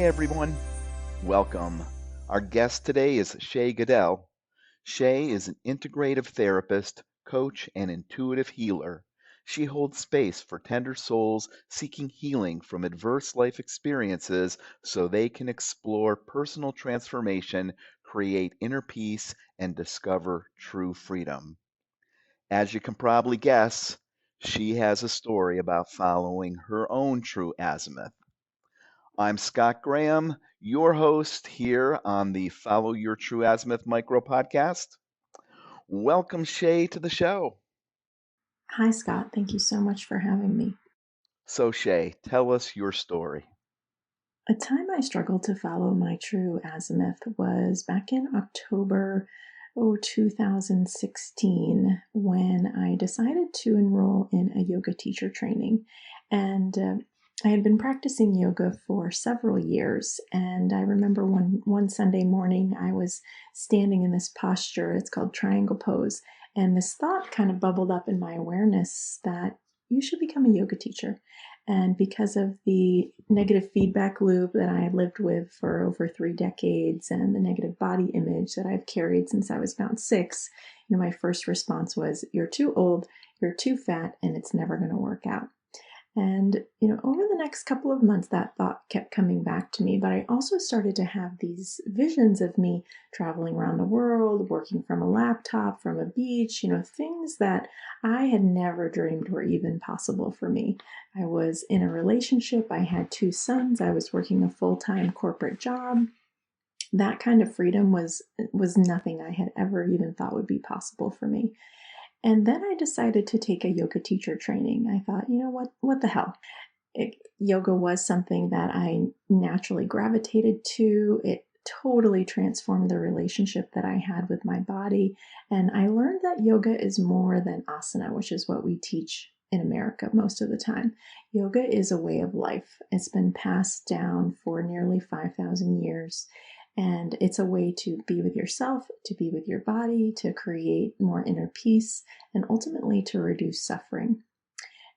everyone. Welcome. Our guest today is Shae Goodell. Shae is an integrative therapist, coach, and intuitive healer. She holds space for tender souls seeking healing from adverse life experiences so they can explore personal transformation, create inner peace, and discover true freedom. As you can probably guess, she has a story about following her own true azimuth. I'm Scott Graham, your host here on the Follow Your True Azimuth micro podcast. Welcome, Shae, to the show. Hi, Scott. Thank you so much for having me. So, Shae, tell us your story. A time I struggled to follow my true azimuth was back in October 2016 when I decided to enroll in a yoga teacher training. And I had been practicing yoga for several years. And I remember one Sunday morning, I was standing in this posture. It's called triangle pose. And this thought kind of bubbled up in my awareness that you should become a yoga teacher. And because of the negative feedback loop that I had lived with for over 3 decades and the negative body image that I've carried since I was about 6, my first response was, "You're too old, you're too fat, and it's never going to work out." And, over the next couple of months, that thought kept coming back to me. But I also started to have these visions of me traveling around the world, working from a laptop, from a beach, things that I had never dreamed were even possible for me. I was in a relationship. I had 2 sons. I was working a full-time corporate job. That kind of freedom was nothing I had ever even thought would be possible for me. And then I decided to take a yoga teacher training. I thought, what the hell? Yoga was something that I naturally gravitated to. It totally transformed the relationship that I had with my body. And I learned that yoga is more than asana, which is what we teach in America most of the time. Yoga is a way of life. It's been passed down for nearly 5,000 years. And it's a way to be with yourself, to be with your body, to create more inner peace, and ultimately to reduce suffering.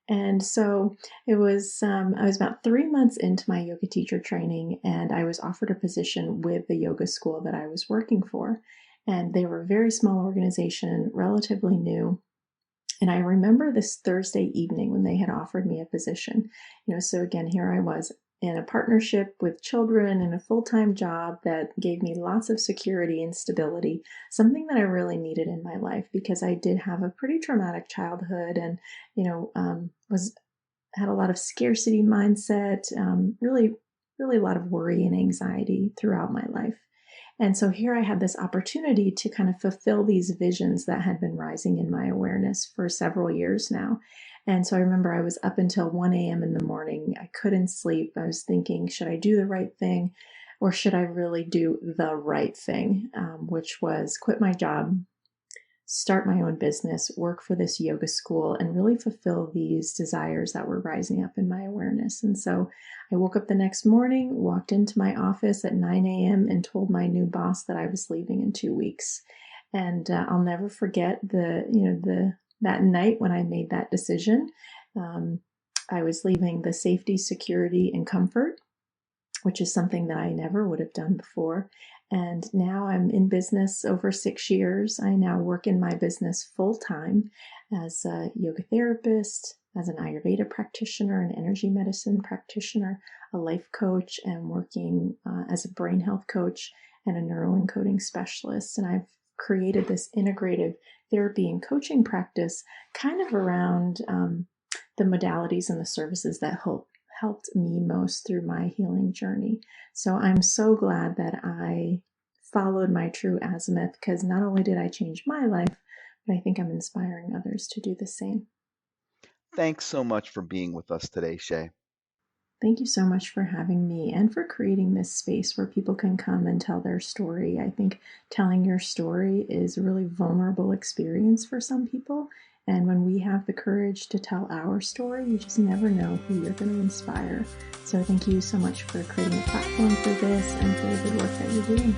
And so I was about 3 months into my yoga teacher training, and I was offered a position with the yoga school that I was working for. And they were a very small organization, relatively new. And I remember this Thursday evening when they had offered me a position. So again, here I was in a partnership with children in a full-time job that gave me lots of security and stability, something that I really needed in my life because I did have a pretty traumatic childhood and, had a lot of scarcity mindset, really a lot of worry and anxiety throughout my life. And so here I had this opportunity to kind of fulfill these visions that had been rising in my awareness for several years now. And so I remember I was up until 1 a.m. in the morning. I couldn't sleep. I was thinking, should I do the right thing or should I really do the right thing, which was quit my job, start my own business, work for this yoga school, and really fulfill these desires that were rising up in my awareness. And so I woke up the next morning, walked into my office at 9 a.m. and told my new boss that I was leaving in 2 weeks. And I'll never forget that night when I made that decision. I was leaving the safety, security, and comfort, which is something that I never would have done before. And now I'm in business over 6 years. I now work in my business full time as a yoga therapist, as an Ayurveda practitioner, an energy medicine practitioner, a life coach, and working as a brain health coach and a neuroencoding specialist. And I've created this integrative therapy and coaching practice kind of around the modalities and the services that helped me most through my healing journey. So I'm so glad that I followed my true azimuth because not only did I change my life, but I think I'm inspiring others to do the same. Thanks so much for being with us today, Shae. Thank you so much for having me and for creating this space where people can come and tell their story. I think telling your story is a really vulnerable experience for some people. And when we have the courage to tell our story, you just never know who you're going to inspire. So thank you so much for creating a platform for this and for the good work that you're doing.